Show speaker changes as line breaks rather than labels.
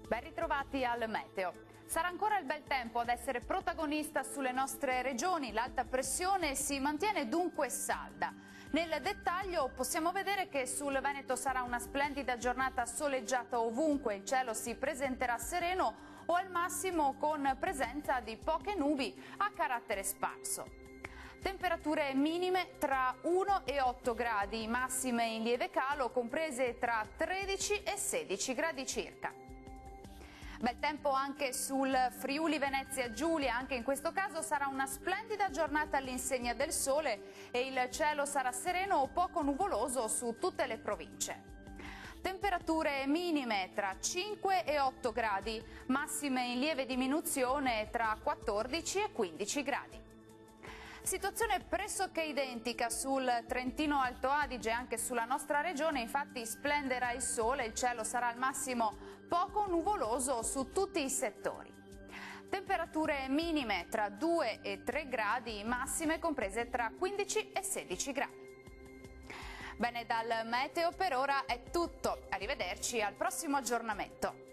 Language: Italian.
Ben ritrovati al meteo. Sarà ancora il bel tempo ad essere protagonista sulle nostre regioni, l'alta pressione si mantiene dunque salda. Nel dettaglio possiamo vedere che sul Veneto sarà una splendida giornata soleggiata ovunque, il cielo si presenterà sereno o al massimo con presenza di poche nubi a carattere sparso. Temperature minime tra 1 e 8 gradi, massime in lieve calo comprese tra 13 e 16 gradi circa. Bel tempo anche sul Friuli Venezia Giulia, anche in questo caso sarà una splendida giornata all'insegna del sole e il cielo sarà sereno o poco nuvoloso su tutte le province. Temperature minime tra 5 e 8 gradi, massime in lieve diminuzione tra 14 e 15 gradi. Situazione pressoché identica sul Trentino Alto Adige, anche sulla nostra regione, infatti splenderà il sole, il cielo sarà al massimo poco nuvoloso su tutti i settori. Temperature minime tra 2 e 3 gradi, massime comprese tra 15 e 16 gradi. Bene, dal meteo per ora è tutto, arrivederci al prossimo aggiornamento.